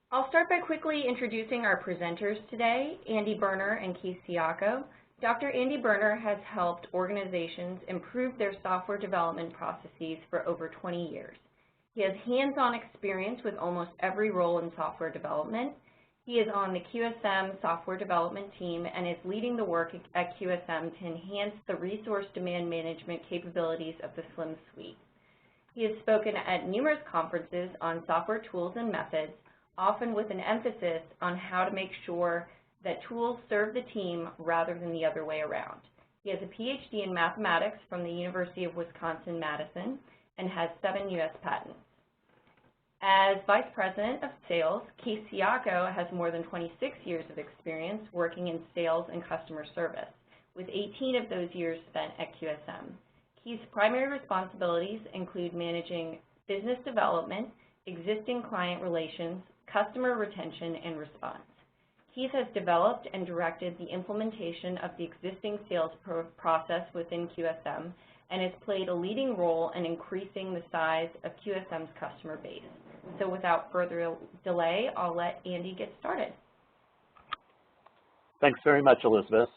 I'll start by quickly introducing our presenters today, Andy Berner and Keith Siacco. Dr. Andy Berner has helped organizations improve their software development processes for over 20 years. He has hands-on experience with almost every role in software development. He is on the QSM software development team and is leading the work at QSM to enhance the resource demand management capabilities of the SLIM suite. He has spoken at numerous conferences on software tools and methods, often with an emphasis on how to make sure that tools serve the team rather than the other way around. He has a PhD in mathematics from the University of Wisconsin-Madison and has 7 U.S. patents. As Vice President of Sales, Keith Siacco has more than 26 years of experience working in sales and customer service, with 18 of those years spent at QSM. Keith's primary responsibilities include managing business development, existing client relations, customer retention, and response. Keith has developed and directed the implementation of the existing sales process within QSM and has played a leading role in increasing the size of QSM's customer base. So without further delay, I'll let Andy get started. Thanks very much, Elizabeth.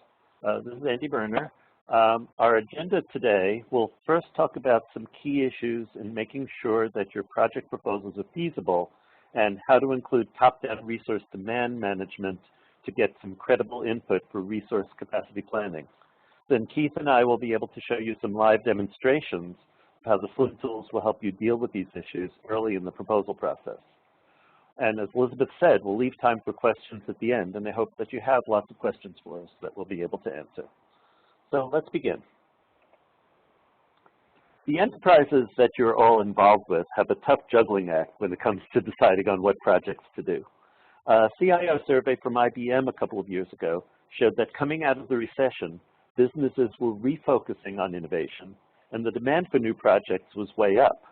This is Andy Berner. Our agenda today will first talk about some key issues in making sure that your project proposals are feasible and how to include top-down resource demand management to get some credible input for resource capacity planning. Then Keith and I will be able to show you some live demonstrations of how the SLIM tools will help you deal with these issues early in the proposal process. And as Elizabeth said, we'll leave time for questions at the end, and I hope that you have lots of questions for us that we'll be able to answer. So let's begin. The enterprises that you're all involved with have a tough juggling act when it comes to deciding on what projects to do. A CIO survey from IBM a couple of years ago showed that coming out of the recession, businesses were refocusing on innovation, and the demand for new projects was way up.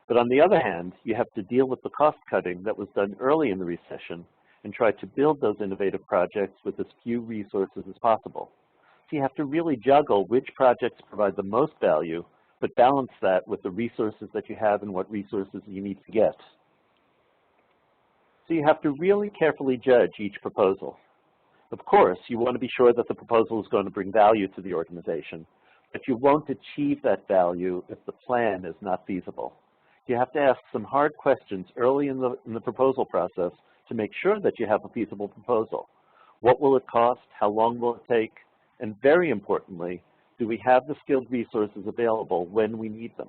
But on the other hand, you have to deal with the cost cutting that was done early in the recession and try to build those innovative projects with as few resources as possible. So you have to really juggle which projects provide the most value, but balance that with the resources that you have and what resources you need to get. So you have to really carefully judge each proposal. Of course, you want to be sure that the proposal is going to bring value to the organization, but you won't achieve that value if the plan is not feasible. You have to ask some hard questions early in the proposal process to make sure that you have a feasible proposal. What will it cost? How long will it take? And very importantly, do we have the skilled resources available when we need them?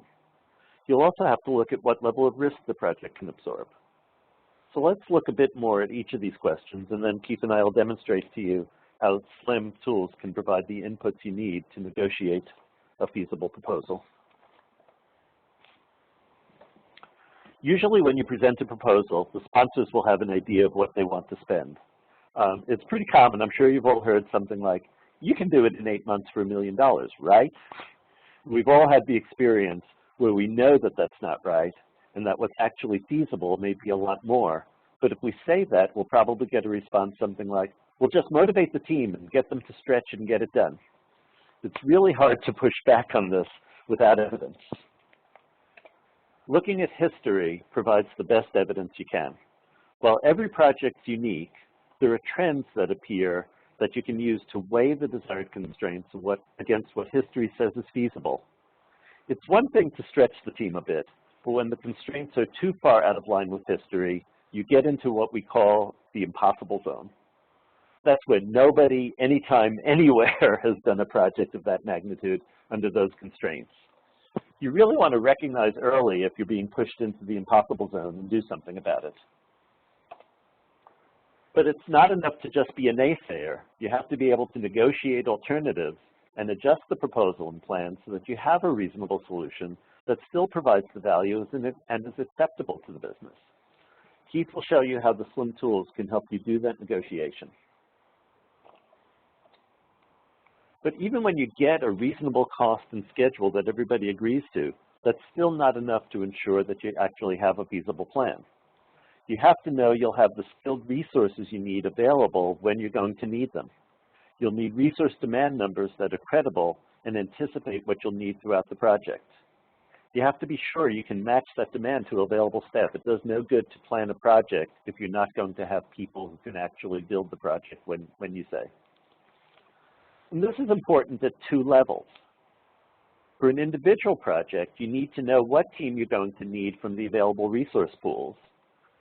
You'll also have to look at what level of risk the project can absorb. So let's look a bit more at each of these questions, and then Keith and I will demonstrate to you how SLIM tools can provide the inputs you need to negotiate a feasible proposal. Usually when you present a proposal, the sponsors will have an idea of what they want to spend. It's pretty common, I'm sure you've all heard something like, you can do it in 8 months for $1 million, right? We've all had the experience where we know that that's not right, and that what's actually feasible may be a lot more. But if we say that, we'll probably get a response something like, we'll just motivate the team and get them to stretch and get it done. It's really hard to push back on this without evidence. Looking at history provides the best evidence you can. While every project's unique, there are trends that appear that you can use to weigh the desired constraints against what history says is feasible. It's one thing to stretch the team a bit, but when the constraints are too far out of line with history, you get into what we call the impossible zone. That's when nobody, anytime, anywhere has done a project of that magnitude under those constraints. You really want to recognize early if you're being pushed into the impossible zone and do something about it. But it's not enough to just be a naysayer. You have to be able to negotiate alternatives and adjust the proposal and plan so that you have a reasonable solution that still provides the value and is acceptable to the business. Keith will show you how the SLIM tools can help you do that negotiation. But even when you get a reasonable cost and schedule that everybody agrees to, that's still not enough to ensure that you actually have a feasible plan. You have to know you'll have the skilled resources you need available when you're going to need them. You'll need resource demand numbers that are credible and anticipate what you'll need throughout the project. You have to be sure you can match that demand to available staff. It does no good to plan a project if you're not going to have people who can actually build the project when you say. And this is important at two levels. For an individual project, you need to know what team you're going to need from the available resource pools,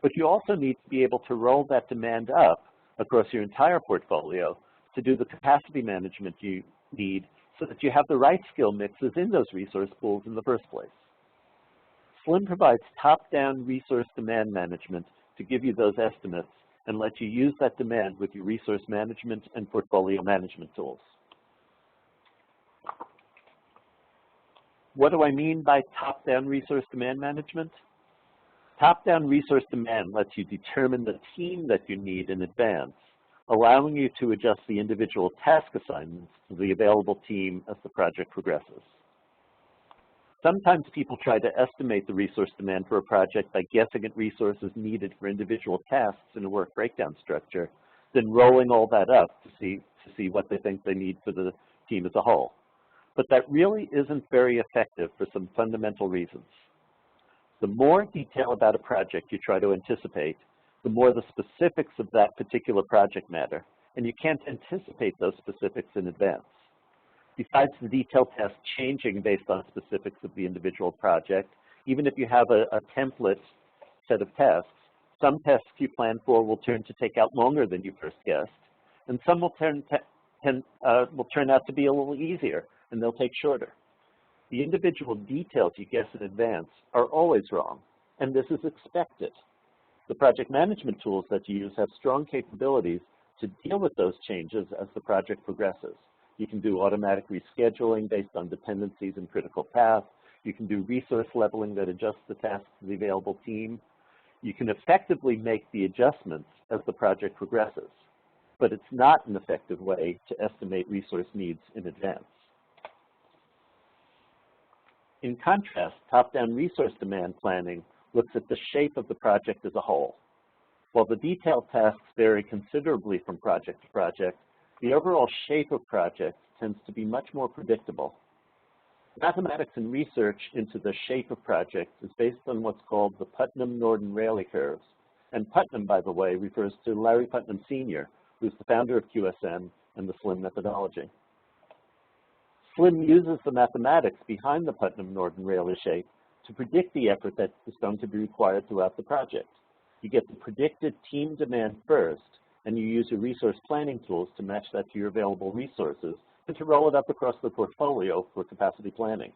but you also need to be able to roll that demand up across your entire portfolio to do the capacity management you need so that you have the right skill mixes in those resource pools in the first place. SLIM provides top-down resource demand management to give you those estimates and let you use that demand with your resource management and portfolio management tools. What do I mean by top-down resource demand management? Top-down resource demand lets you determine the team that you need in advance, allowing you to adjust the individual task assignments to the available team as the project progresses. Sometimes people try to estimate the resource demand for a project by guessing at resources needed for individual tasks in a work breakdown structure, then rolling all that up to see what they think they need for the team as a whole. But that really isn't very effective for some fundamental reasons. The more detail about a project you try to anticipate, the more the specifics of that particular project matter, and you can't anticipate those specifics in advance. Besides the detailed task changing based on specifics of the individual project, even if you have a template set of tasks, some tasks you plan for will turn to take out longer than you first guessed, and some will turn out to be a little easier, and they'll take shorter. The individual details you guess in advance are always wrong, and this is expected. The project management tools that you use have strong capabilities to deal with those changes as the project progresses. You can do automatic rescheduling based on dependencies and critical paths. You can do resource leveling that adjusts the tasks to the available team. You can effectively make the adjustments as the project progresses, but it's not an effective way to estimate resource needs in advance. In contrast, top-down resource demand planning looks at the shape of the project as a whole. While the detailed tasks vary considerably from project to project, the overall shape of projects tends to be much more predictable. Mathematics and research into the shape of projects is based on what's called the Putnam-Norton-Rayleigh curves. And Putnam, by the way, refers to Larry Putnam Sr., who's the founder of QSM and the SLIM methodology. SLIM uses the mathematics behind the Putnam-Norton-Rayleigh shape to predict the effort that is going to be required throughout the project. You get the predicted team demand first, and you use your resource planning tools to match that to your available resources and to roll it up across the portfolio for capacity planning.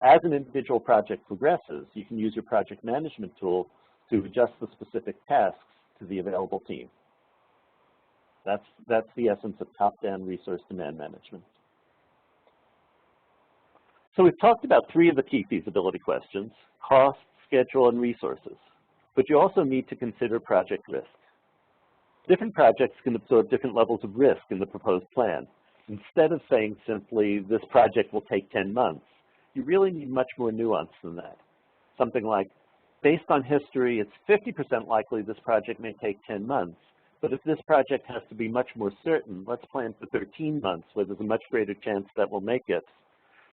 As an individual project progresses, you can use your project management tool to adjust the specific tasks to the available team. That's the essence of top-down resource demand management. So we've talked about three of the key feasibility questions: cost, schedule, and resources. But you also need to consider project risk. Different projects can absorb different levels of risk in the proposed plan. Instead of saying simply, this project will take 10 months, you really need much more nuance than that. Something like, based on history, it's 50% likely this project may take 10 months, but if this project has to be much more certain, let's plan for 13 months where there's a much greater chance that we'll make it.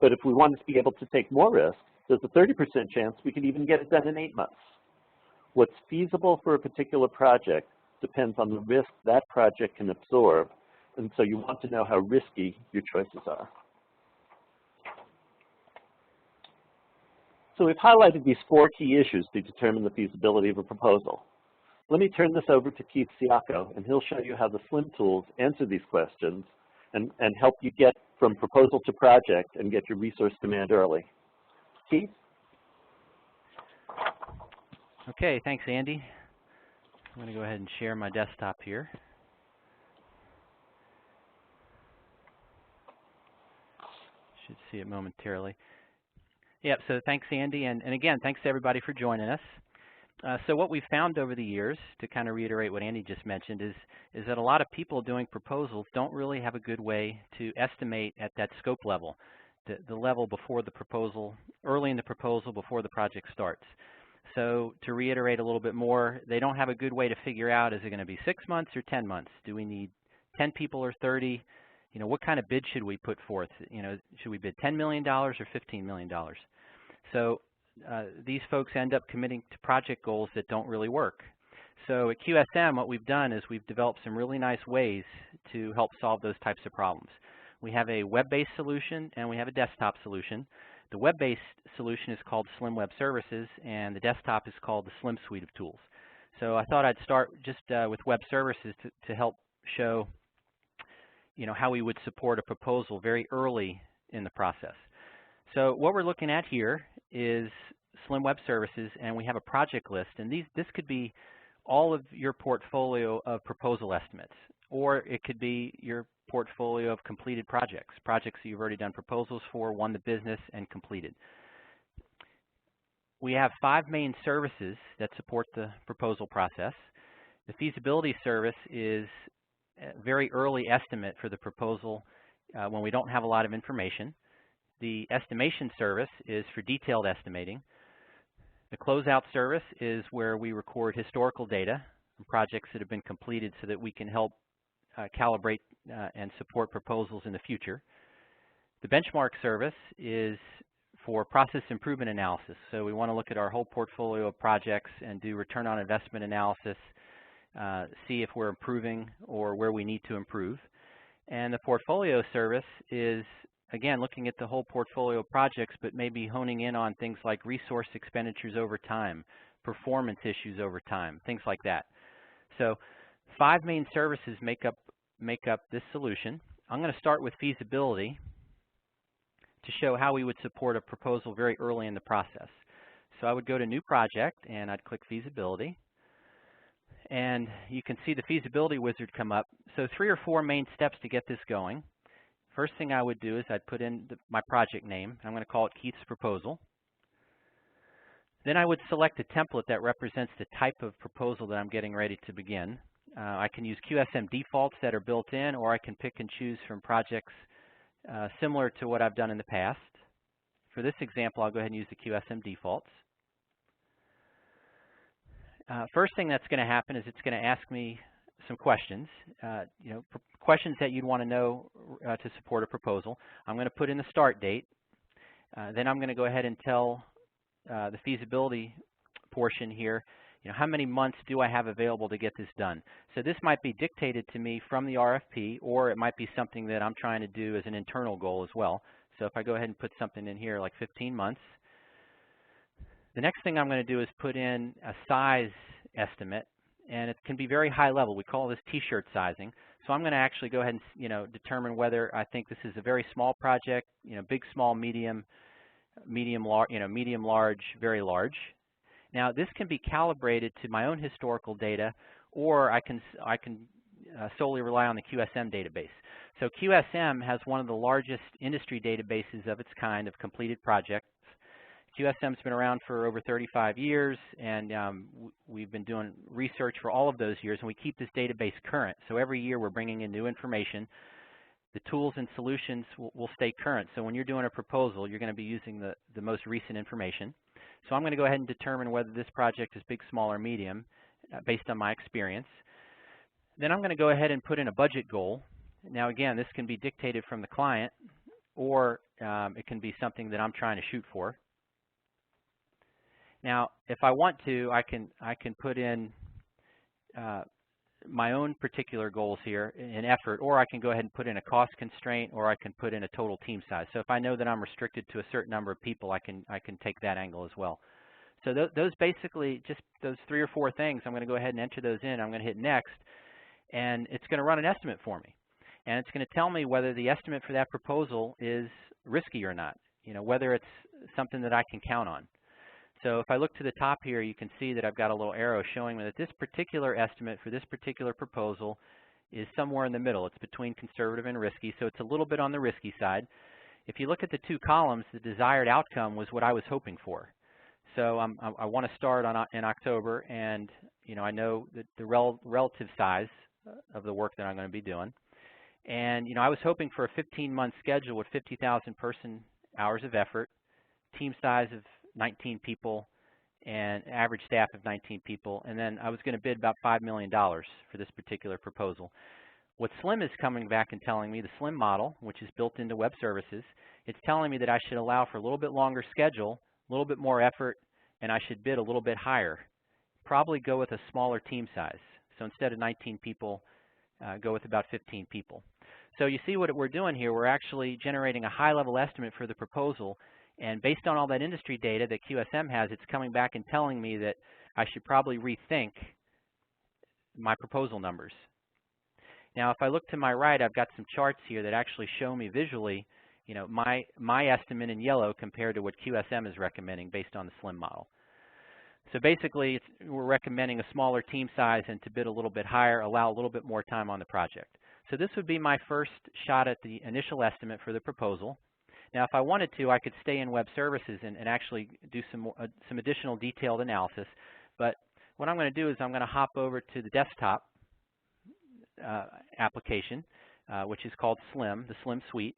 But if we want to be able to take more risk, there's a 30% chance we could even get it done in 8 months. What's feasible for a particular project depends on the risk that project can absorb, and so you want to know how risky your choices are. So we've highlighted these 4 key issues to determine the feasibility of a proposal. Let me turn this over to Keith Siako, and he'll show you how the SLIM tools answer these questions and help you get from proposal to project and get your resource demand early. Keith? Okay, thanks, Andy. I'm going to go ahead and share my desktop here. Should see it momentarily. Yep, so thanks, Andy, and again, thanks to everybody for joining us. So what we've found over the years, to kind of reiterate what Andy just mentioned, is that a lot of people doing proposals don't really have a good way to estimate at that scope level, the level before the proposal, early in the proposal before the project starts. So to reiterate a little bit more, they don't have a good way to figure out, is it going to be 6 months or 10 months? Do we need 10 people or 30? You know, what kind of bid should we put forth? You know, should we bid $10 million or $15 million? So these folks end up committing to project goals that don't really work. So at QSM, what we've done is we've developed some really nice ways to help solve those types of problems. We have a web-based solution and we have a desktop solution. The web-based solution is called Slim Web Services, and the desktop is called the Slim Suite of Tools. So I thought I'd start just with web services to help show, how we would support a proposal very early in the process. So what we're looking at here is Slim Web Services, and we have a project list, and this could be all of your portfolio of proposal estimates, or it could be your portfolio of completed projects that you've already done proposals for, won the business, and completed. We have 5 main services that support the proposal process. The feasibility service is a very early estimate for the proposal when we don't have a lot of information. The estimation service is for detailed estimating. The closeout service is where we record historical data from projects that have been completed so that we can help calibrate and support proposals in the future. The benchmark service is for process improvement analysis. So we want to look at our whole portfolio of projects and do return on investment analysis, see if we're improving or where we need to improve. And the portfolio service is, again, looking at the whole portfolio of projects, but maybe honing in on things like resource expenditures over time, performance issues over time, things like that. So 5 main services make up this solution. I'm going to start with feasibility to show how we would support a proposal very early in the process. So I would go to New Project, and I'd click Feasibility. And you can see the Feasibility Wizard come up. So 3 or 4 main steps to get this going. First thing I would do is I'd put in my project name. I'm going to call it Keith's Proposal. Then I would select a template that represents the type of proposal that I'm getting ready to begin. I can use QSM defaults that are built in, or I can pick and choose from projects similar to what I've done in the past. For this example, I'll go ahead and use the QSM defaults. First thing that's going to happen is it's going to ask me some questions, questions that you'd want to know to support a proposal. I'm going to put in the start date. Then I'm going to go ahead and tell the feasibility portion here, how many months do I have available to get this done? So this might be dictated to me from the RFP, or it might be something that I'm trying to do as an internal goal as well. So if I go ahead and put something in here like 15 months, the next thing I'm going to do is put in a size estimate, and it can be very high level. We call this t-shirt sizing. So I'm going to actually go ahead and determine whether I think this is a very small project, big, small, medium, medium, large, very large. Now this can be calibrated to my own historical data, or I can solely rely on the QSM database. So QSM has one of the largest industry databases of its kind of completed projects. QSM's been around for over 35 years, and we've been doing research for all of those years, and we keep this database current. So every year we're bringing in new information. The tools and solutions will stay current. So when you're doing a proposal, you're going to be using the most recent information. So I'm going to go ahead and determine whether this project is big, small, or medium based on my experience. Then I'm going to go ahead and put in a budget goal. Now again, this can be dictated from the client, or it can be something that I'm trying to shoot for. Now, if I want to, I can put in my own particular goals here in effort, or I can go ahead and put in a cost constraint, or I can put in a total team size. So if I know that I'm restricted to a certain number of people, I can take that angle as well. So those basically, just those 3 or 4 things, I'm going to go ahead and enter those in. I'm going to hit next, and it's going to run an estimate for me. And it's going to tell me whether the estimate for that proposal is risky or not, whether it's something that I can count on. So if I look to the top here, you can see that I've got a little arrow showing me that this particular estimate for this particular proposal is somewhere in the middle. It's between conservative and risky, so it's a little bit on the risky side. If you look at the 2 columns, the desired outcome was what I was hoping for. So I want to start in October, and I know that the relative size of the work that I'm going to be doing. And I was hoping for a 15-month schedule with 50,000 person hours of effort, team size of 19 people, and average staff of 19 people, and then I was going to bid about $5 million for this particular proposal. What Slim is coming back and telling me, the Slim model, which is built into web services, it's telling me that I should allow for a little bit longer schedule a little bit more effort, and I should bid a little bit higher. Probably go with a smaller team size. So instead of 19 people, go with about 15 people. So you see what we're doing here. We're actually generating a high-level estimate for the proposal, and based on all that industry data that QSM has, it's coming back and telling me that I should probably rethink my proposal numbers. Now, if I look to my right, I've got some charts here that actually show me visually, my estimate in yellow compared to what QSM is recommending based on the SLIM model. So basically, we're recommending a smaller team size and to bid a little bit higher, allow a little bit more time on the project. So this would be my first shot at the initial estimate for the proposal. Now, if I wanted to, I could stay in web services and actually do some additional detailed analysis. But what I'm going to do is I'm going to hop over to the desktop application, which is called SLIM, the SLIM suite.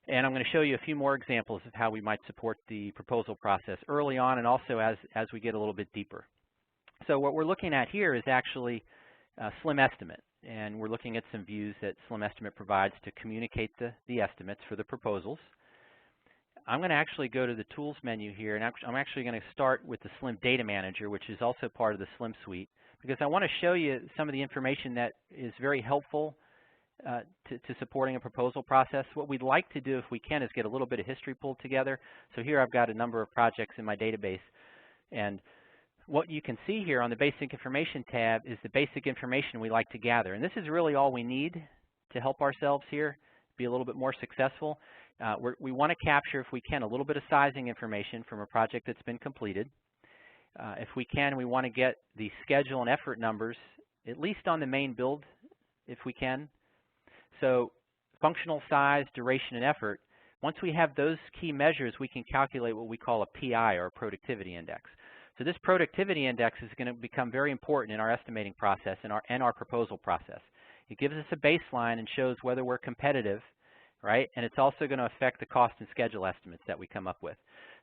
And I'm going to show you a few more examples of how we might support the proposal process early on and also as we get a little bit deeper. So what we're looking at here is actually SLIM Estimate. And we're looking at some views that SLIM Estimate provides to communicate the estimates for the proposals. I'm going to actually go to the Tools menu here, and I'm actually going to start with the SLIM Data Manager, which is also part of the SLIM suite, because I want to show you some of the information that is very helpful to supporting a proposal process. What we'd like to do, if we can, is get a little bit of history pulled together. So here I've got a number of projects in my database, and what you can see here on the Basic Information tab is the basic information we like to gather. And this is really all we need to help ourselves here be a little bit more successful. We want to capture, if we can, a little bit of sizing information from a project that's been completed. If we can, we want to get the schedule and effort numbers, at least on the main build, if we can. So functional size, duration, and effort, once we have those key measures, we can calculate what we call a PI, or a productivity index. So this productivity index is going to become very important in our estimating process and our proposal process. It gives us a baseline and shows whether we're competitive, right? And it's also going to affect the cost and schedule estimates that we come up with.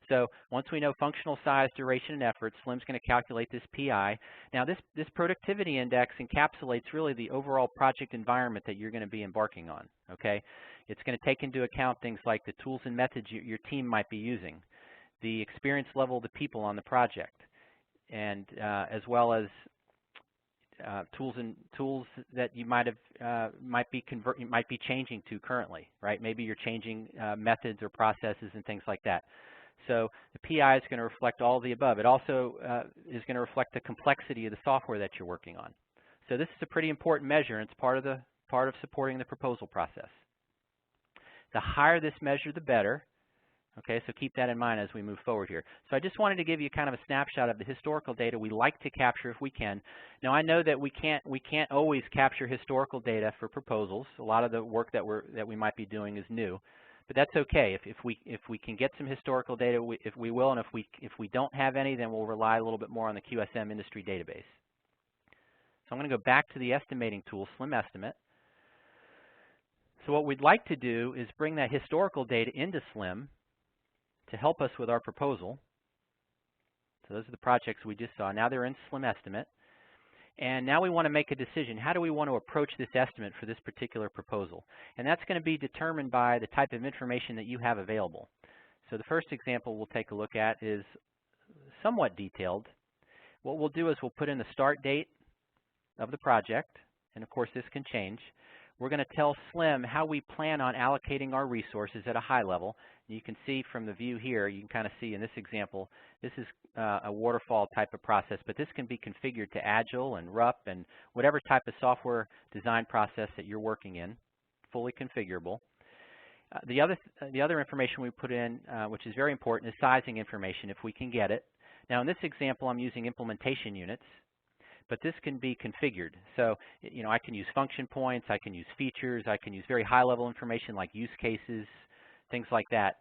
So once we know functional size, duration, and effort, SLIM's going to calculate this PI. Now this productivity index encapsulates really the overall project environment that you're going to be embarking on, okay? It's going to take into account things like the tools and methods your team might be using, the experience level of the people on the project, and as well as tools that you might be changing to currently, right? Maybe you're changing methods or processes and things like that. So the PI is going to reflect all of the above. It also is going to reflect the complexity of the software that you're working on. So this is a pretty important measure, and it's part of supporting the proposal process. The higher this measure, the better. Okay, so keep that in mind as we move forward here. So I just wanted to give you kind of a snapshot of the historical data we like to capture if we can. Now I know that we can't always capture historical data for proposals. A lot of the work that we might be doing is new, but that's okay. If we can get some historical data, we will, and if we don't have any, then we'll rely a little bit more on the QSM industry database. So I'm going to go back to the estimating tool, SLIM Estimate. So what we'd like to do is bring that historical data into SLIM to help us with our proposal. So those are the projects we just saw. Now they're in SLIM Estimate. And now we want to make a decision. How do we want to approach this estimate for this particular proposal? And that's going to be determined by the type of information that you have available. So the first example we'll take a look at is somewhat detailed. What we'll do is we'll put in the start date of the project. And of course this can change. We're going to tell SLIM how we plan on allocating our resources at a high level. You can see from the view here, you can kind of see in this example, this is a waterfall type of process, but this can be configured to Agile and RUP and whatever type of software design process that you're working in, fully configurable. The other information we put in, which is very important, is sizing information if we can get it. Now in this example, I'm using implementation units, but this can be configured. So, I can use function points, I can use features, I can use very high-level information like use cases, things like that.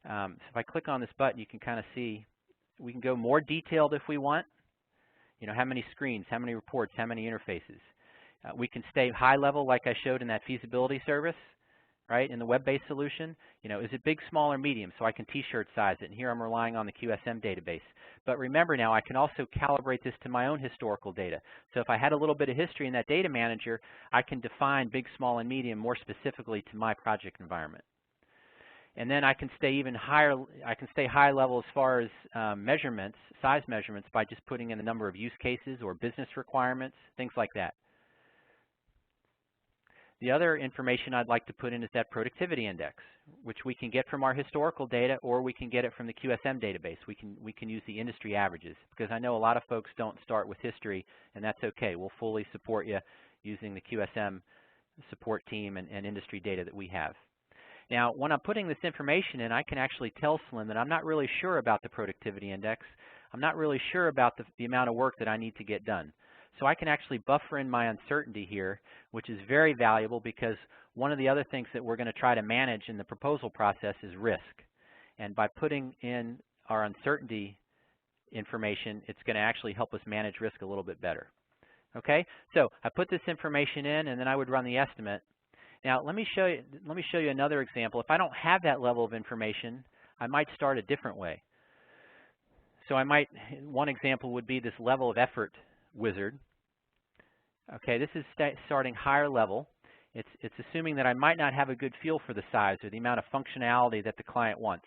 So if I click on this button, you can kind of see we can go more detailed if we want. How many screens, how many reports, how many interfaces. We can stay high-level like I showed in that feasibility service, right, in the web-based solution. Is it big, small, or medium? So I can T-shirt size it, and here I'm relying on the QSM database. But remember now, I can also calibrate this to my own historical data. So if I had a little bit of history in that data manager, I can define big, small, and medium more specifically to my project environment. And then I can stay even higher, I can stay high level as far as measurements, size measurements, by just putting in the number of use cases or business requirements, things like that. The other information I'd like to put in is that productivity index, which we can get from our historical data, or we can get it from the QSM database. We can use the industry averages, because I know a lot of folks don't start with history, and that's okay. We'll fully support you using the QSM support team and industry data that we have. Now, when I'm putting this information in, I can actually tell Slim that I'm not really sure about the productivity index. I'm not really sure about the amount of work that I need to get done. So I can actually buffer in my uncertainty here, which is very valuable, because one of the other things that we're going to try to manage in the proposal process is risk. And by putting in our uncertainty information, it's going to actually help us manage risk a little bit better. Okay, so I put this information in, and then I would run the estimate. Now let me show you another example. If I don't have that level of information, I might start a different way. So one example would be this level of effort wizard. Okay, this is starting higher level. It's assuming that I might not have a good feel for the size or the amount of functionality that the client wants.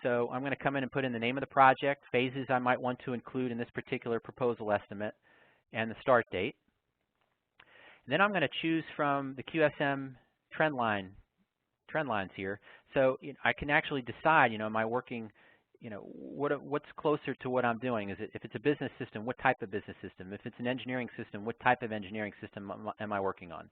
So I'm going to come in and put in the name of the project, phases I might want to include in this particular proposal estimate, and the start date. And then I'm going to choose from the QSM Trendlines here. So I can actually decide, am I working, what's closer to what I'm doing? If it's a business system, what type of business system? If it's an engineering system, what type of engineering system am I working on?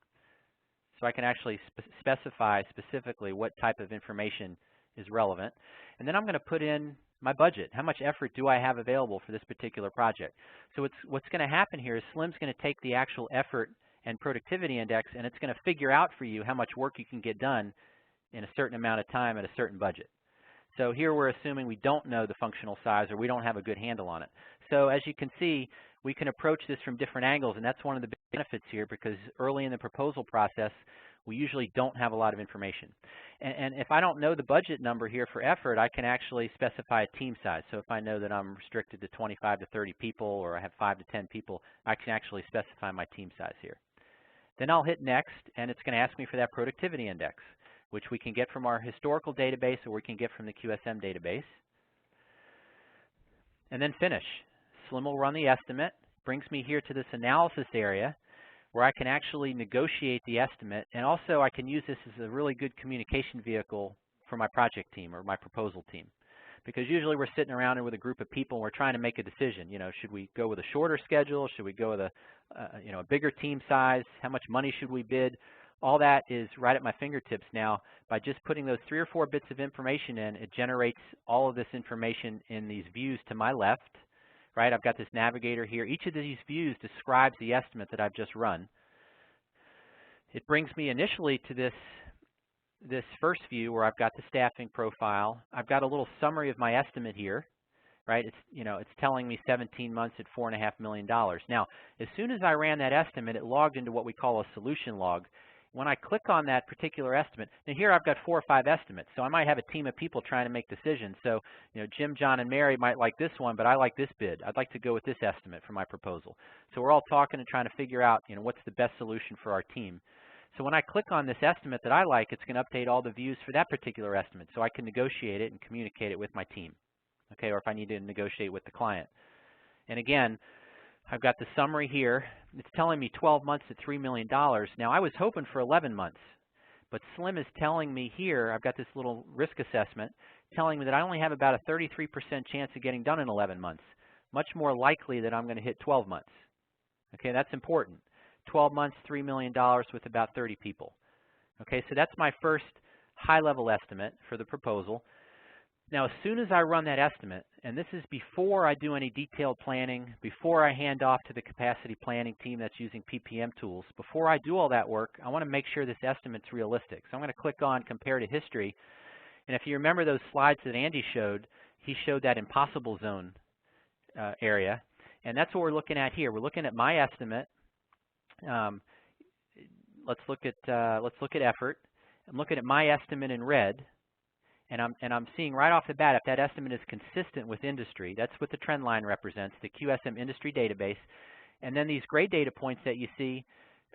So I can actually specify specifically what type of information is relevant. And then I'm going to put in my budget. How much effort do I have available for this particular project? So what's going to happen here is Slim's going to take the actual effort and productivity index, and it's going to figure out for you how much work you can get done in a certain amount of time at a certain budget. So here we're assuming we don't know the functional size, or we don't have a good handle on it. So as you can see, we can approach this from different angles, and that's one of the big benefits here, because early in the proposal process, we usually don't have a lot of information. And if I don't know the budget number here for effort, I can actually specify a team size. So if I know that I'm restricted to 25 to 30 people, or I have 5 to 10 people, I can actually specify my team size here. Then I'll hit next, and it's going to ask me for that productivity index, which we can get from our historical database, or we can get from the QSM database. And then finish. Slim will run the estimate, brings me here to this analysis area, where I can actually negotiate the estimate, and also I can use this as a really good communication vehicle for my project team or my proposal team. Because usually we're sitting around with a group of people and we're trying to make a decision. Should we go with a shorter schedule? Should we go with a bigger team size? How much money should we bid? All that is right at my fingertips now. By just putting those 3 or 4 bits of information in, it generates all of this information in these views to my left. Right, I've got this Navigator here. Each of these views describes the estimate that I've just run. It brings me initially to this first view where I've got the staffing profile. I've got a little summary of my estimate here. Right, it's telling me 17 months at $4.5 million. Now, as soon as I ran that estimate, it logged into what we call a solution log. When I click on that particular estimate, now here I've got 4 or 5 estimates, so I might have a team of people trying to make decisions. So, Jim, John, and Mary might like this one, but I like this bid. I'd like to go with this estimate for my proposal. So we're all talking and trying to figure out, what's the best solution for our team. So when I click on this estimate that I like, it's going to update all the views for that particular estimate, so I can negotiate it and communicate it with my team, okay, or if I need to negotiate with the client. And again, I've got the summary here. It's telling me 12 months at $3 million. Now, I was hoping for 11 months, but Slim is telling me here, I've got this little risk assessment, telling me that I only have about a 33% chance of getting done in 11 months, much more likely that I'm going to hit 12 months. Okay, that's important. 12 months, $3 million with about 30 people. Okay, so that's my first high-level estimate for the proposal. Now, as soon as I run that estimate, and this is before I do any detailed planning, before I hand off to the capacity planning team that's using PPM tools, before I do all that work, I want to make sure this estimate's realistic. So I'm going to click on Compare to History. And if you remember those slides that Andy showed, he showed that impossible zone area. And that's what we're looking at here. We're looking at my estimate. Let's look at effort. I'm looking at my estimate in red. And I'm seeing right off the bat if that estimate is consistent with industry. That's what the trend line represents, the QSM industry database. And then these gray data points that you see,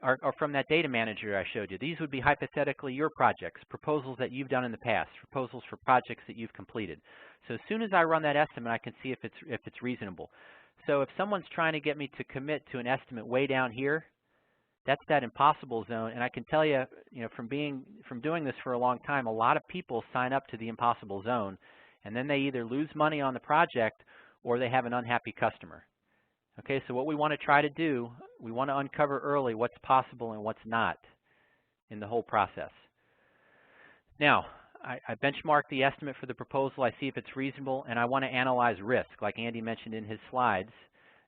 are from that data manager I showed you. These would be hypothetically your projects, proposals that you've done in the past, proposals for projects that you've completed. So as soon as I run that estimate, I can see if it's reasonable. So if someone's trying to get me to commit to an estimate way down here, that's that impossible zone. And I can tell you, from doing this for a long time, a lot of people sign up to the impossible zone, and then they either lose money on the project or they have an unhappy customer. Okay, so what we want to try to do, we want to uncover early what's possible and what's not in the whole process. Now, I benchmark the estimate for the proposal. I see if it's reasonable, and I want to analyze risk. Like Andy mentioned in his slides,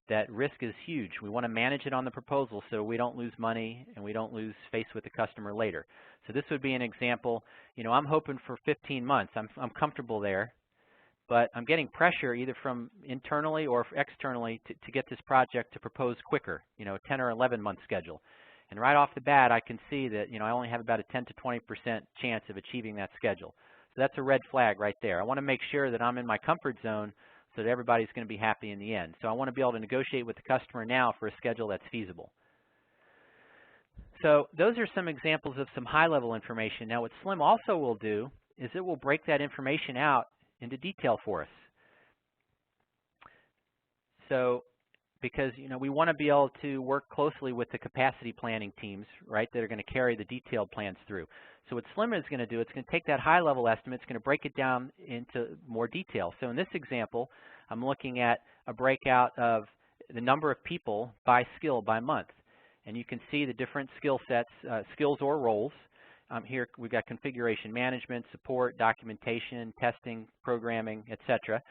that risk is huge. We want to manage it on the proposal so we don't lose money and we don't lose face with the customer later. So this would be an example. I'm hoping for 15 months. I'm comfortable there. But I'm getting pressure either from internally or externally to get this project to propose quicker, a 10 or 11 month schedule. And right off the bat, I can see that, I only have about a 10 to 20% chance of achieving that schedule. So that's a red flag right there. I want to make sure that I'm in my comfort zone so that everybody's going to be happy in the end. So I want to be able to negotiate with the customer now for a schedule that's feasible. So those are some examples of some high-level information. Now what SLIM also will do is it will break that information out into detail for us. So because we want to be able to work closely with the capacity planning teams, right, that are going to carry the detailed plans through. So what SLIM is going to do, it's going to take that high-level estimate, it's going to break it down into more detail. So in this example, I'm looking at a breakout of the number of people by skill by month. And you can see the different skill sets, skills or roles. Here we've got configuration management, support, documentation, testing, programming, etc.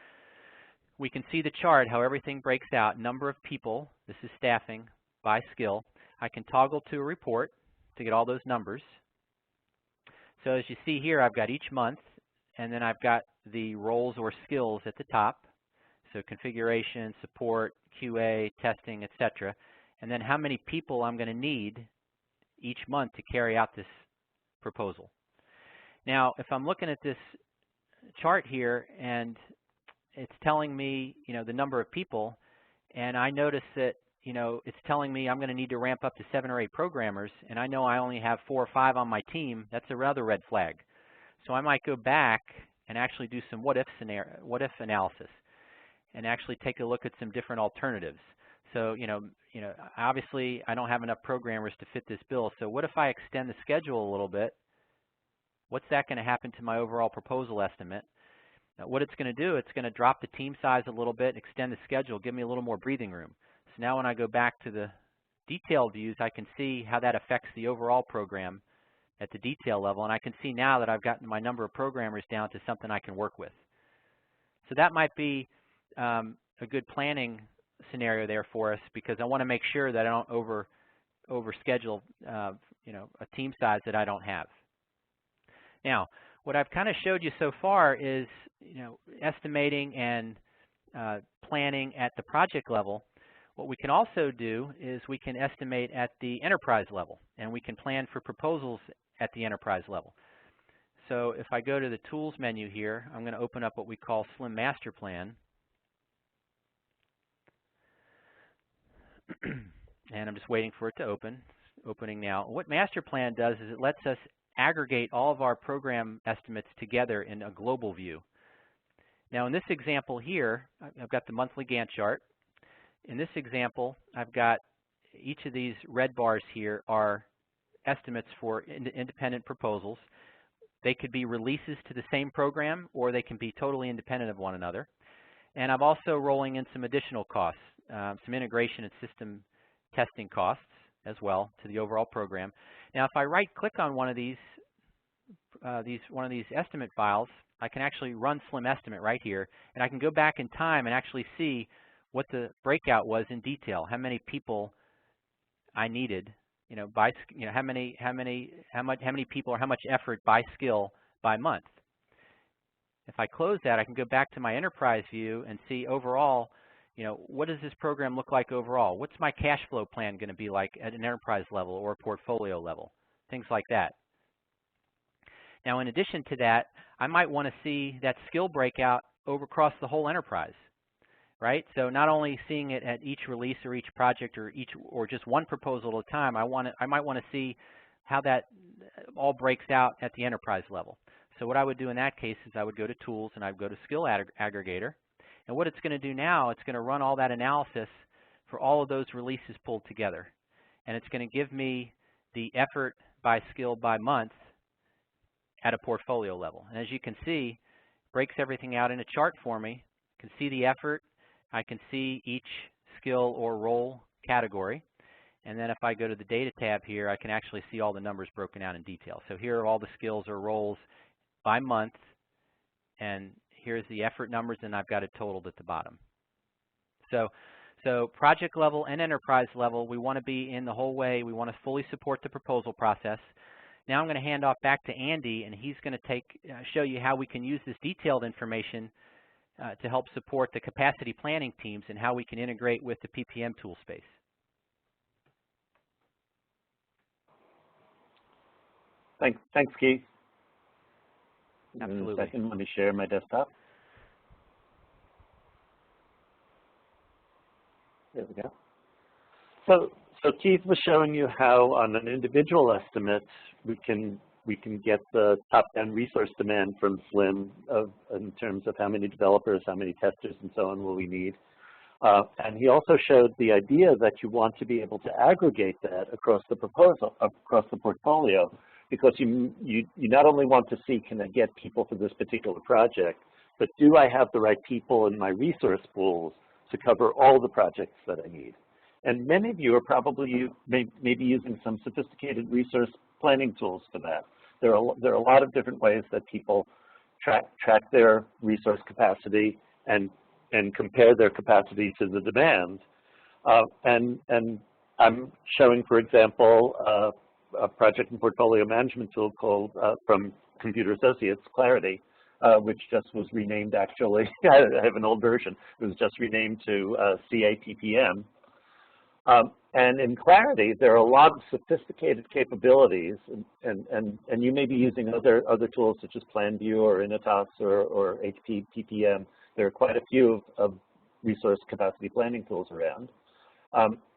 We can see the chart, how everything breaks out, number of people, this is staffing, by skill. I can toggle to a report to get all those numbers. So as you see here, I've got each month, and then I've got the roles or skills at the top. So configuration, support, QA, testing, etc. And then how many people I'm going to need each month to carry out this proposal. Now, if I'm looking at this chart here and it's telling me, the number of people, and I notice that, it's telling me I'm going to need to ramp up to 7 or 8 programmers, and I know I only have 4 or 5 on my team, that's a rather red flag. So I might go back and actually do some what if analysis and actually take a look at some different alternatives. So, obviously I don't have enough programmers to fit this bill. So what if I extend the schedule a little bit? What's that going to happen to my overall proposal estimate? Now, what it's going to do, it's going to drop the team size a little bit, extend the schedule, give me a little more breathing room. So now when I go back to the detailed views, I can see how that affects the overall program at the detail level. And I can see now that I've gotten my number of programmers down to something I can work with. So that might be a good planning scenario there for us, because I want to make sure that I don't overschedule a team size that I don't have. Now, what I've kind of showed you so far is estimating and planning at the project level. What we can also do is we can estimate at the enterprise level, and we can plan for proposals at the enterprise level. So if I go to the Tools menu here, I'm going to open up what we call SLIM Master Plan. And I'm just waiting for it to open. It's opening now. What Master Plan does is it lets us aggregate all of our program estimates together in a global view. Now in this example here, I've got the monthly Gantt chart. In this example, I've got each of these red bars here are estimates for independent proposals. They could be releases to the same program, or they can be totally independent of one another. And I'm also rolling in some additional costs, some integration and system testing costs as well to the overall program. Now, if I right-click on one of these estimate files, I can actually run SLIM Estimate right here, and I can go back in time and actually see what the breakout was in detail. How many people I needed, how many people or how much effort by skill by month. If I close that, I can go back to my enterprise view and see overall, what does this program look like overall? What's my cash flow plan going to be like at an enterprise level or a portfolio level? Things like that. Now, in addition to that, I might want to see that skill breakout over across the whole enterprise. right? So not only seeing it at each release or each project or just one proposal at a time, I might want to see how that all breaks out at the enterprise level. So what I would do in that case is I would go to Tools and I would go to Skill Aggregator. And what it's going to do now, it's going to run all that analysis for all of those releases pulled together. And it's going to give me the effort by skill by month at a portfolio level. And as you can see, it breaks everything out in a chart for me. I can see the effort. I can see each skill or role category. And then if I go to the Data tab here, I can actually see all the numbers broken out in detail. So here are all the skills or roles by month, and here's the effort numbers, and I've got it totaled at the bottom. So project level and enterprise level, we want to be in the whole way. We want to fully support the proposal process. Now I'm going to hand off back to Andy, and he's going to show you how we can use this detailed information to help support the capacity planning teams and how we can integrate with the PPM tool space. Thanks, Keith. Absolutely. In a second, let me share my desktop. There we go. So Keith was showing you how on an individual estimate we can get the top-down resource demand from SLIM in terms of how many developers, how many testers, and so on will we need. And he also showed the idea that you want to be able to aggregate that across the portfolio, because you not only want to see, can I get people for this particular project, but do I have the right people in my resource pools to cover all the projects that I need? And many of you are probably maybe using some sophisticated resource planning tools for that. There are a lot of different ways that people track their resource capacity and compare their capacity to the demand. And I'm showing, for example, a project and portfolio management tool called from Computer Associates, Clarity, which just was renamed actually. I have an old version. It was just renamed to CAPPM. And in Clarity, there are a lot of sophisticated capabilities, and you may be using other tools such as PlanView or Initas or HPPPM. There are quite a few of resource capacity planning tools around.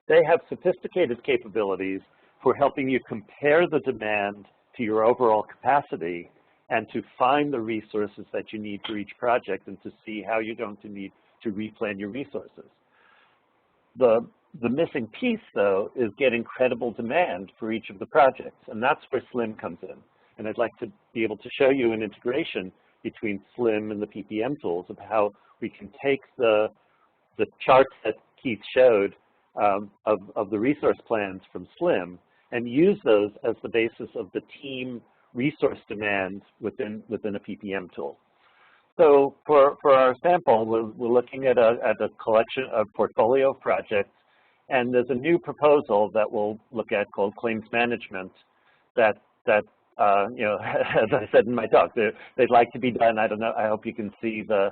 They have sophisticated capabilities for helping you compare the demand to your overall capacity and to find the resources that you need for each project and to see how you're going to need to replan your resources. The missing piece, though, is getting credible demand for each of the projects, and that's where SLIM comes in. And I'd like to be able to show you an integration between SLIM and the PPM tools of how we can take the charts that Keith showed of the resource plans from SLIM and use those as the basis of the team resource demand within a PPM tool. So for our sample, we're looking at a collection of portfolio of projects, and there's a new proposal that we'll look at called claims management that you know, as I said in my talk, they'd like to be done. I don't know. I hope you can see I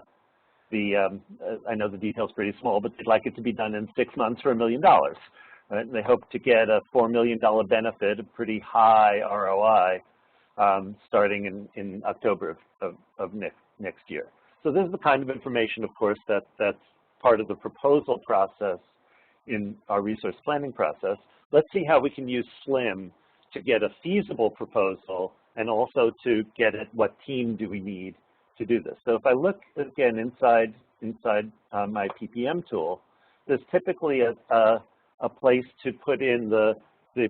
know the detail's pretty small, but they'd like it to be done in 6 months for $1 million. Right? And they hope to get a $4 million benefit, a pretty high ROI, starting in October of next year. So this is the kind of information, of course, that's part of the proposal process in our resource planning process. Let's see how we can use SLIM to get a feasible proposal and also to get at what team do we need to do this. So if I look again inside my PPM tool, there's typically a place to put in the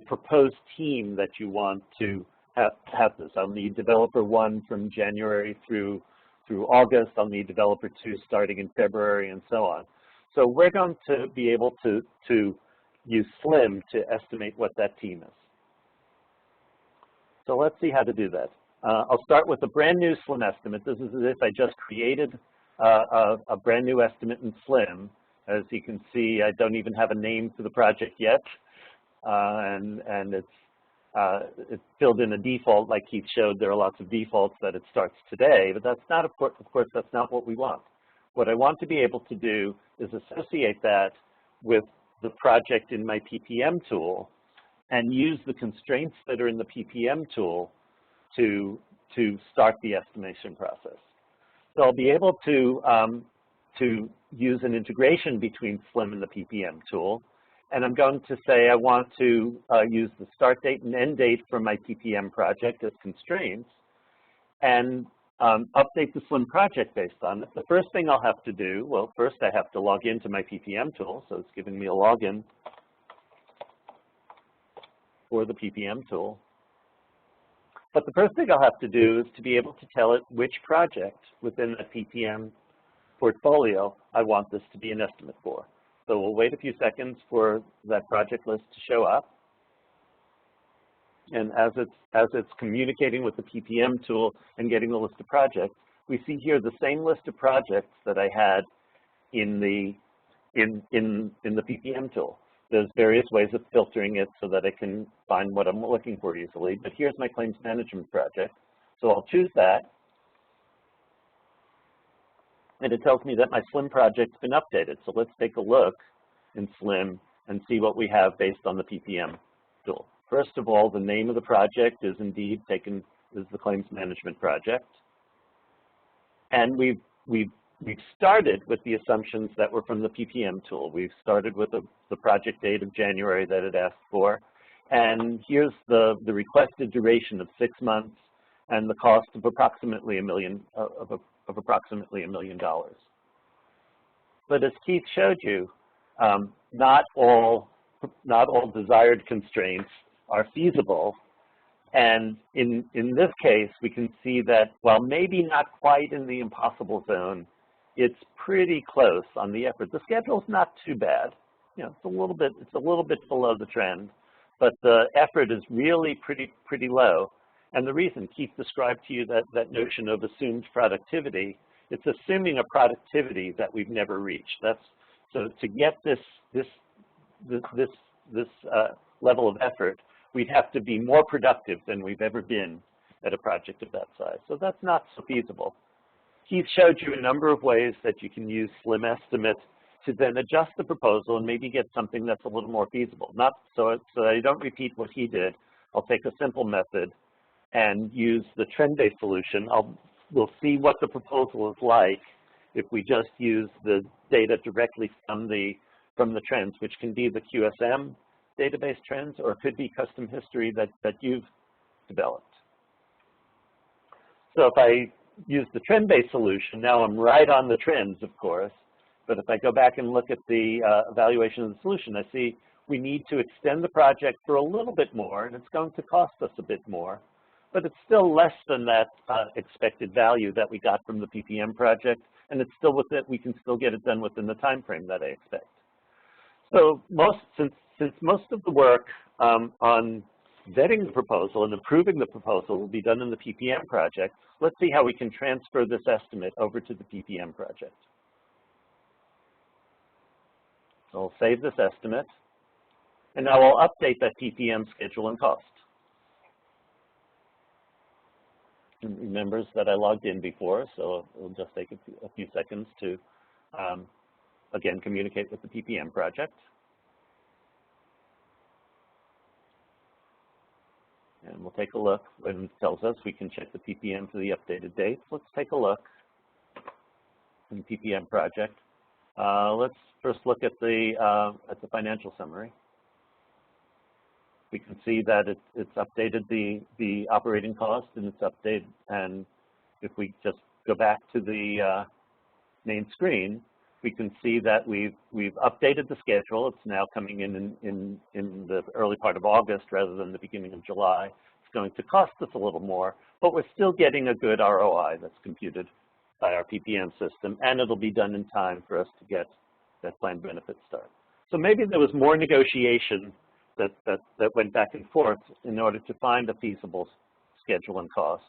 proposed team that you want to have this. I'll need developer 1 from January through August. I'll need developer 2 starting in February, and so on. So we're going to be able to use SLIM to estimate what that team is. So let's see how to do that. I'll start with a brand new SLIM estimate. This is as if I just created a brand new estimate in SLIM. As you can see, I don't even have a name for the project yet, and it's filled in a default like Keith showed. There are lots of defaults that it starts today, but that's not, of course, that's not what we want. What I want to be able to do is associate that with the project in my PPM tool and use the constraints that are in the PPM tool to start the estimation process. So I'll be able to to use an integration between SLIM and the PPM tool. And I'm going to say I want to use the start date and end date for my PPM project as constraints and update the SLIM project based on it. The first thing I'll have to do, well, first I have to log into my PPM tool, so it's giving me a login for the PPM tool. But the first thing I'll have to do is to be able to tell it which project within the PPM portfolio I want this to be an estimate for. So we'll wait a few seconds for that project list to show up. And as it's communicating with the PPM tool and getting the list of projects, we see here the same list of projects that I had in the PPM tool. There's various ways of filtering it so that I can find what I'm looking for easily. But here's my claims management project. So I'll choose that. And it tells me that my SLIM project's been updated. So let's take a look in SLIM and see what we have based on the PPM tool. First of all, the name of the project is indeed taken as the claims management project. And we've started with the assumptions that were from the PPM tool. We've started with the project date of January that it asked for. And here's the requested duration of 6 months and the cost of approximately $1 million. Approximately $1 million. But as Keith showed you, not all desired constraints are feasible. And in this case, we can see that while maybe not quite in the impossible zone, it's pretty close on the effort. The schedule's not too bad. You know, it's a little bit below the trend, but the effort is really pretty low. And the reason Keith described to you that notion of assumed productivity, it's assuming a productivity that we've never reached. So to get this level of effort, we'd have to be more productive than we've ever been at a project of that size. So that's not so feasible. Keith showed you a number of ways that you can use SLIM estimates to then adjust the proposal and maybe get something that's a little more feasible. Not so I don't repeat what he did. I'll take a simple method and use the trend-based solution. We'll see what the proposal is like if we just use the data directly from the trends, which can be the QSM database trends, or it could be custom history that you've developed. So if I use the trend-based solution, now I'm right on the trends, of course. But if I go back and look at the evaluation of the solution, I see we need to extend the project for a little bit more, and it's going to cost us a bit more. But it's still less than that expected value that we got from the PPM project, and it's still we can still get it done within the time frame that I expect. So since most of the work on vetting the proposal and improving the proposal will be done in the PPM project, let's see how we can transfer this estimate over to the PPM project. So I'll save this estimate, and now I'll update that PPM schedule and cost. And remembers that I logged in before, so it'll just take a few seconds to, again, communicate with the PPM project. And we'll take a look. When it tells us we can check the PPM for the updated dates, let's take a look in the PPM project. Let's first look at the financial summary. We can see that it's updated the operating cost, and it's updated. And if we just go back to the main screen, we can see that we've updated the schedule. It's now coming in the early part of August rather than the beginning of July. It's going to cost us a little more, but we're still getting a good ROI that's computed by our PPM system, and it'll be done in time for us to get that planned benefit start. So maybe there was more negotiation that went back and forth in order to find a feasible schedule and cost.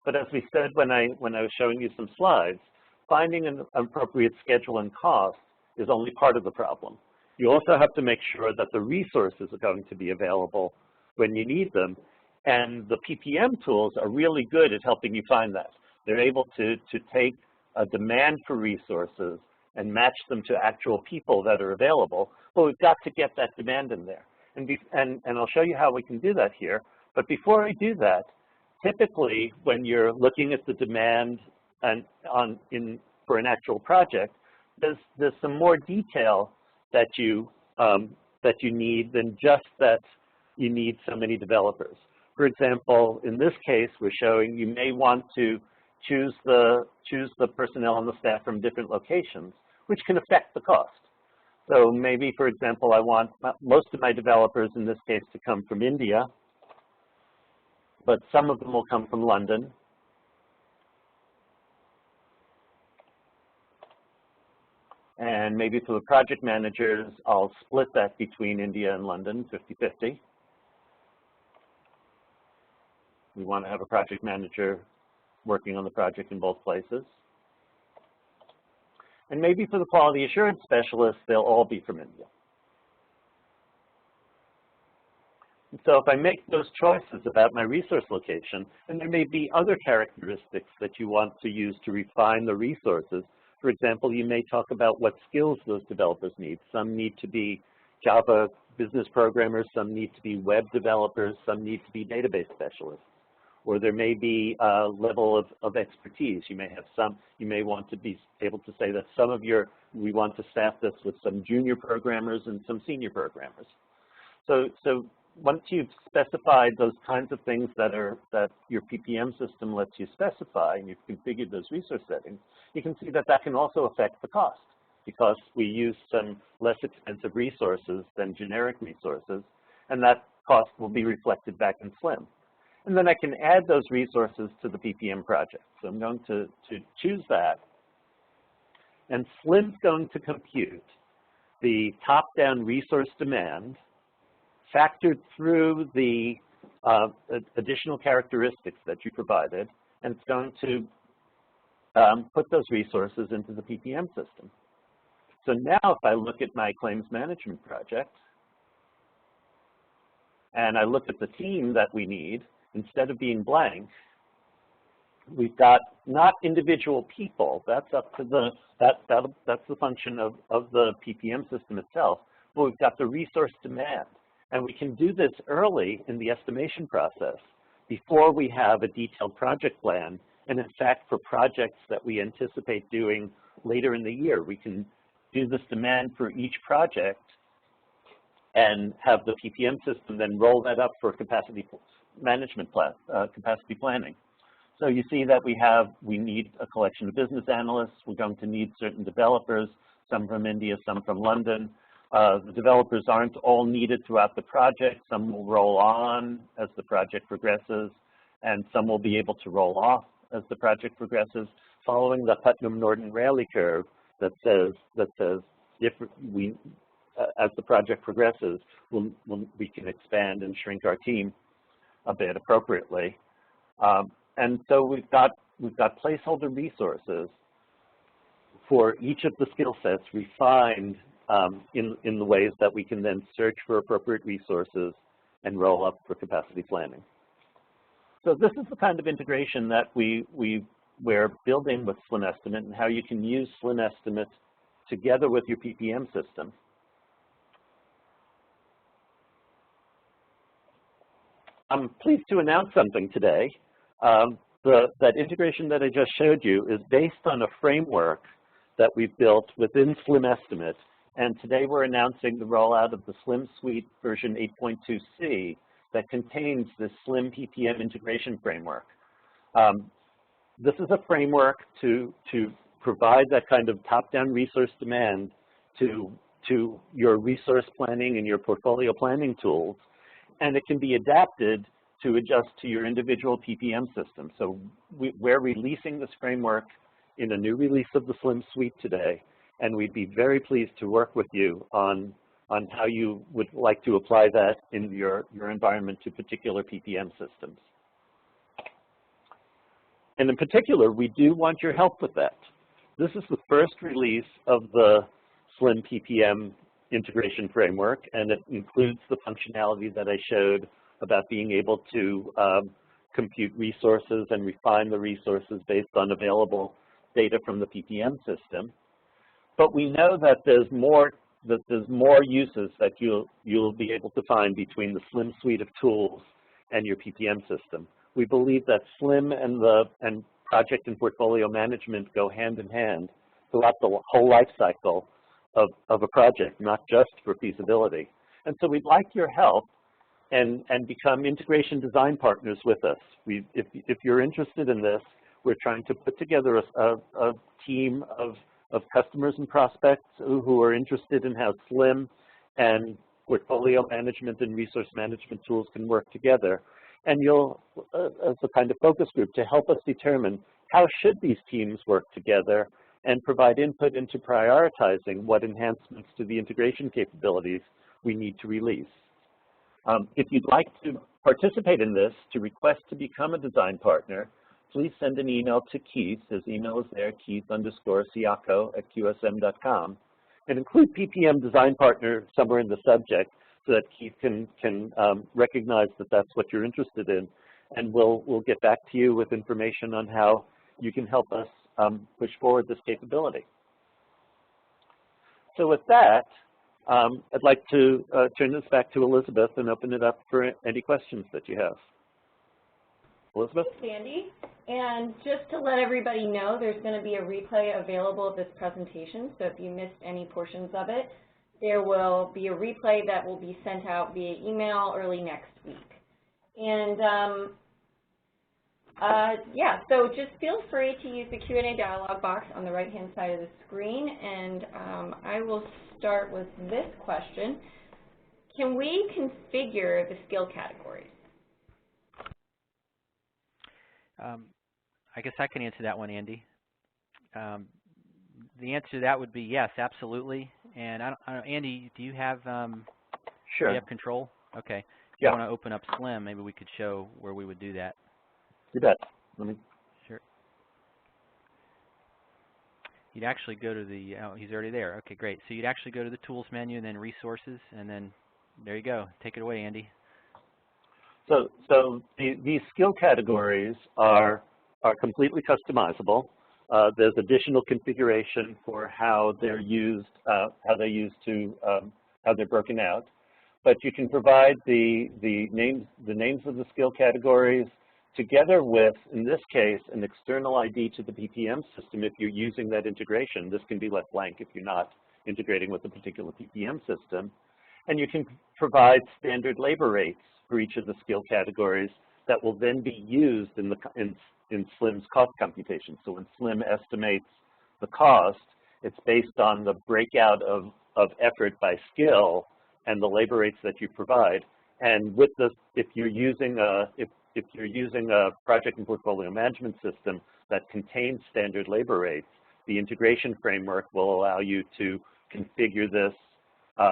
But as we said when I was showing you some slides, finding an appropriate schedule and cost is only part of the problem. You also have to make sure that the resources are going to be available when you need them, and the PPM tools are really good at helping you find that. They're able to take a demand for resources and match them to actual people that are available, but we've got to get that demand in there. And I'll show you how we can do that here. But before I do that, typically when you're looking at the demand for an actual project, there's some more detail that you need than just that you need so many developers. For example, in this case, we're showing you may want to choose the personnel on the staff from different locations, which can affect the cost. So maybe, for example, I want most of my developers in this case to come from India, but some of them will come from London. And maybe for the project managers, I'll split that between India and London, 50-50. We want to have a project manager working on the project in both places. And maybe for the quality assurance specialists, they'll all be from India. And so if I make those choices about my resource location, and there may be other characteristics that you want to use to refine the resources. For example, you may talk about what skills those developers need. Some need to be Java business programmers, some need to be web developers, some need to be database specialists. Or there may be a level of expertise. You may want to be able to say that we want to staff this with some junior programmers and some senior programmers. So once you've specified those kinds of things that your PPM system lets you specify, and you've configured those resource settings, you can see that that can also affect the cost, because we use some less expensive resources than generic resources, and that cost will be reflected back in SLIM. And then I can add those resources to the PPM project. So I'm going to choose that, and SLIM's going to compute the top-down resource demand factored through the additional characteristics that you provided, and it's going to put those resources into the PPM system. So now if I look at my claims management project, and I look at the team that we need, instead of being blank, we've got not individual people. That's up to that's the function of the PPM system itself. But we've got the resource demand. And we can do this early in the estimation process before we have a detailed project plan. And in fact, for projects that we anticipate doing later in the year, we can do this demand for each project and have the PPM system then roll that up for capacity management plan, capacity planning. So you see that we need a collection of business analysts. We're going to need certain developers, some from India, some from London. The developers aren't all needed throughout the project. Some will roll on as the project progresses, and some will be able to roll off as the project progresses, following the Putnam-Norton-Rayleigh curve that says if we, as the project progresses, we can expand and shrink our team a bit appropriately. And so we've got placeholder resources for each of the skill sets refined in the ways that we can then search for appropriate resources and roll up for capacity planning. So this is the kind of integration that we're building with SLIM Estimate, and how you can use SLIM Estimate together with your PPM system. I'm pleased to announce something today. That integration that I just showed you is based on a framework that we've built within SLIM Estimate. And today we're announcing the rollout of the SLIM Suite version 8.2c that contains this SLIM PPM integration framework. This is a framework to provide that kind of top-down resource demand to your resource planning and your portfolio planning tools. And it can be adapted to adjust to your individual PPM system. So we're releasing this framework in a new release of the SLIM Suite today. And we'd be very pleased to work with you on how you would like to apply that in your environment to particular PPM systems. And in particular, we do want your help with that. This is the first release of the SLIM PPM integration framework, and it includes the functionality that I showed about being able to compute resources and refine the resources based on available data from the PPM system. But we know that there's more uses that you'll be able to find between the SLIM suite of tools and your PPM system. We believe that SLIM and project and portfolio management go hand in hand, throughout the whole life cycle of a project, not just for feasibility. And so we'd like your help and become integration design partners with us. If you're interested in this, we're trying to put together a team of customers and prospects who are interested in how SLIM and portfolio management and resource management tools can work together. And you'll, as a kind of focus group, to help us determine how should these teams work together and provide input into prioritizing what enhancements to the integration capabilities we need to release. If you'd like to participate in this, to request to become a design partner, please send an email to Keith. His email is there, keith_siako@qsm.com, and include PPM design partner somewhere in the subject so that Keith can recognize that that's what you're interested in, and we'll get back to you with information on how you can help us push forward this capability. So with that, I'd like to turn this back to Elizabeth and open it up for any questions that you have. Elizabeth? Thanks, Andy. And just to let everybody know, there's going to be a replay available of this presentation, so if you missed any portions of it, there will be a replay that will be sent out via email early next week. And yeah, so just feel free to use the Q&A dialog box on the right-hand side of the screen, and I will start with this question. Can we configure the skill categories? I guess I can answer that one, Andy. The answer to that would be yes, absolutely. And I don't, Andy, do you have Sure. Do you have control? Okay. If Yeah. you want to open up SLIM, maybe we could show where we would do that. You bet. Let me. Sure. You'd actually go to the, oh, he's already there. Okay, great. So you'd actually go to the Tools menu and then Resources, and then there you go. Take it away, Andy. So these skill categories are completely customizable. There's additional configuration for how they're used, how they're broken out. But you can provide the names of the skill categories together with, in this case, an external ID to the PPM system if you're using that integration. This can be left blank if you're not integrating with a particular PPM system. And you can provide standard labor rates for each of the skill categories that will then be used in SLIM's cost computation. So when SLIM estimates the cost, it's based on the breakout of effort by skill and the labor rates that you provide. And with this, if you're using a project and portfolio management system that contains standard labor rates, the integration framework will allow you to configure this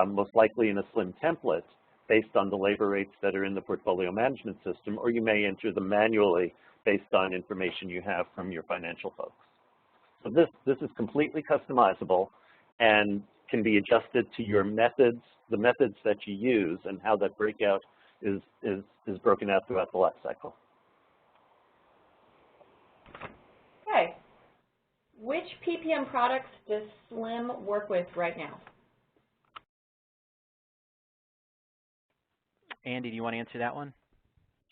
most likely in a SLIM template based on the labor rates that are in the portfolio management system, or you may enter them manually based on information you have from your financial folks. So this is completely customizable and can be adjusted to your methods, the methods that you use, and how that breakout is broken out throughout the life cycle. Okay. Which PPM products does SLIM work with right now? Andy, do you want to answer that one?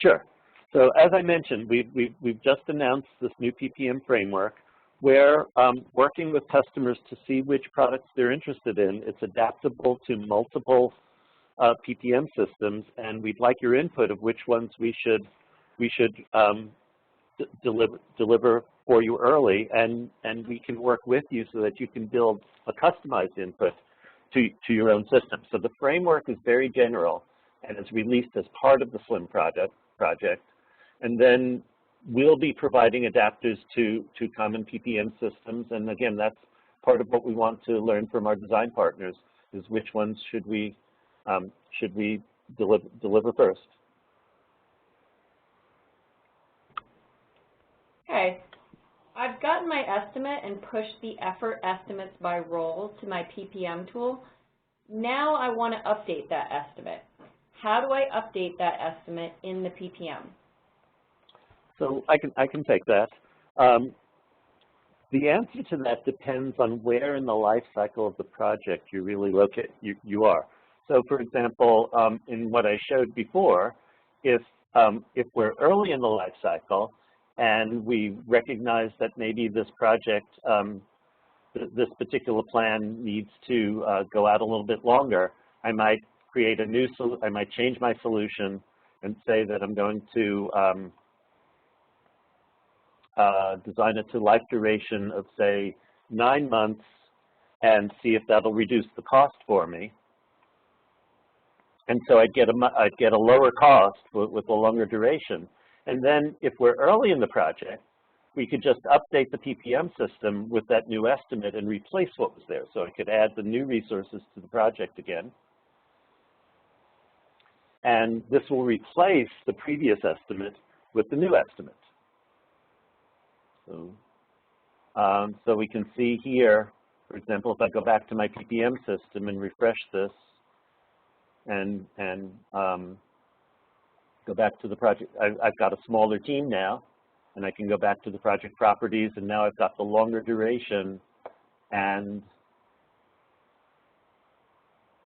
Sure. So as I mentioned, we've just announced this new PPM framework. We're working with customers to see which products they're interested in. It's adaptable to multiple PPM systems, and we'd like your input of which ones we should deliver for you early, and we can work with you so that you can build a customized input to your own system. So the framework is very general and is released as part of the SLIM project, and then we'll be providing adapters to common PPM systems. And again, that's part of what we want to learn from our design partners, is which ones should we deliver first. Okay. I've gotten my estimate and pushed the effort estimates by role to my PPM tool. Now I want to update that estimate. How do I update that estimate in the PPM? So I can take that. The answer to that depends on where in the life cycle of the project you really you are. So for example, in what I showed before, if we're early in the life cycle and we recognize that maybe this project this particular plan needs to go out a little bit longer, I might create a new, I might change my solution and say that I'm going to design it to life duration of, say, 9 months and see if that'll reduce the cost for me. And so I'd get a lower cost with a longer duration. And then if we're early in the project, we could just update the PPM system with that new estimate and replace what was there. So I could add the new resources to the project again. And this will replace the previous estimate with the new estimate. So we can see here, for example, if I go back to my PPM system and refresh this and go back to the project, I've got a smaller team now, and I can go back to the project properties, and now I've got the longer duration and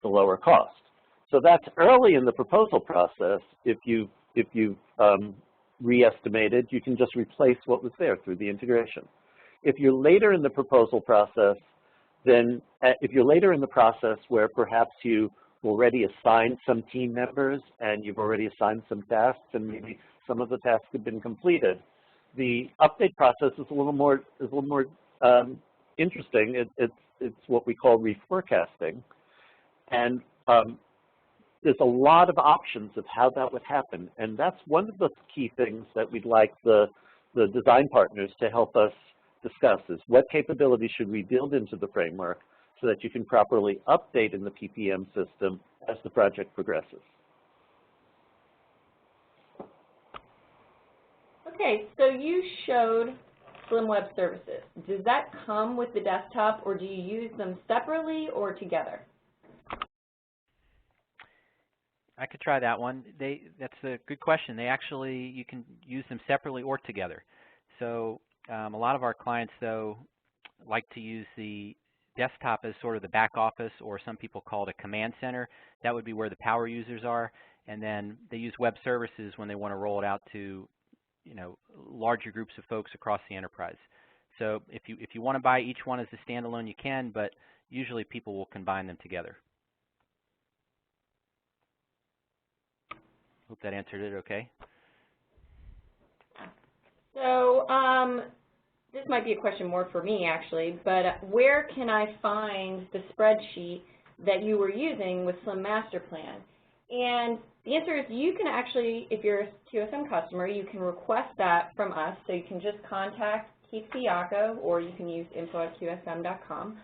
the lower cost. So that's early in the proposal process. If you've re-estimated, you can just replace what was there through the integration. If you're later in the proposal process, then if you're later in the process where perhaps you already assigned some team members and you've already assigned some tasks and maybe some of the tasks have been completed, the update process is a little more interesting. It's what we call reforecasting, and there's a lot of options of how that would happen, and that's one of the key things that we'd like the design partners to help us discuss is what capabilities should we build into the framework so that you can properly update in the PPM system as the project progresses. Okay, so you showed Slim Web Services. Does that come with the desktop, or do you use them separately or together? I could try that one. That's a good question. You can use them separately or together. So a lot of our clients, though, like to use the desktop as sort of the back office, or some people call it a command center. That would be where the power users are. And then they use web services when they want to roll it out to, larger groups of folks across the enterprise. So if you want to buy each one as a standalone, you can, but usually people will combine them together. Hope that answered it okay. So this might be a question more for me, actually, but where can I find the spreadsheet that you were using with Slim Master Plan? And the answer is you can actually, if you're a QSM customer, you can request that from us. So you can just contact Keith Siako, or you can use info@qsm.com.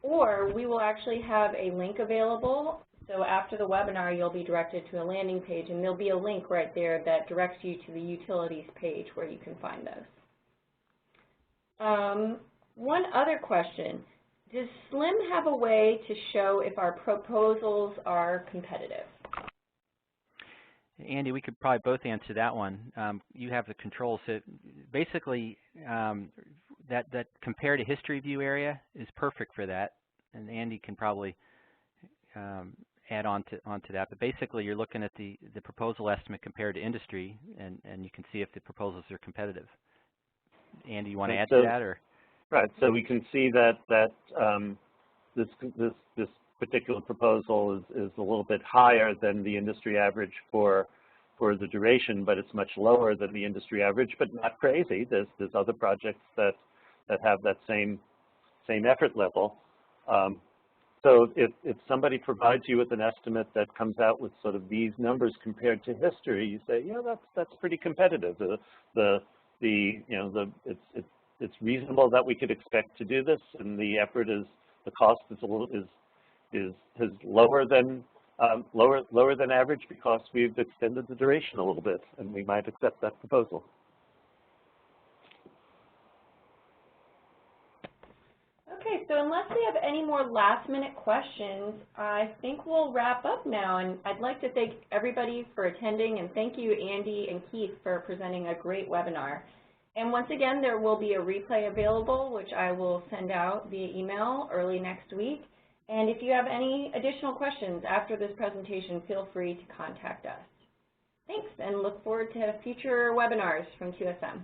Or we will actually have a link available. So after the webinar, you'll be directed to a landing page, and there'll be a link right there that directs you to the utilities page where you can find those. One other question. Does Slim have a way to show if our proposals are competitive? Andy, we could probably both answer that one. You have the controls. So basically, that compare to history view area is perfect for that, and Andy can probably add on to that. But basically, you're looking at the proposal estimate compared to industry, and you can see if the proposals are competitive. Andy, you want to add to that, or? Right. So we can see that this particular proposal is a little bit higher than the industry average for the duration, but it's much lower than the industry average, but not crazy. There's other projects that have that same effort level. So if somebody provides you with an estimate that comes out with sort of these numbers compared to history, you say, yeah, that's pretty competitive. It's reasonable that we could expect to do this, and the effort the cost is lower than average because we've extended the duration a little bit, and we might accept that proposal. Okay, so unless we have any more last-minute questions, I think we'll wrap up now. And I'd like to thank everybody for attending, and thank you, Andy and Keith, for presenting a great webinar. And once again, there will be a replay available, which I will send out via email early next week. And if you have any additional questions after this presentation, feel free to contact us. Thanks, and look forward to future webinars from QSM.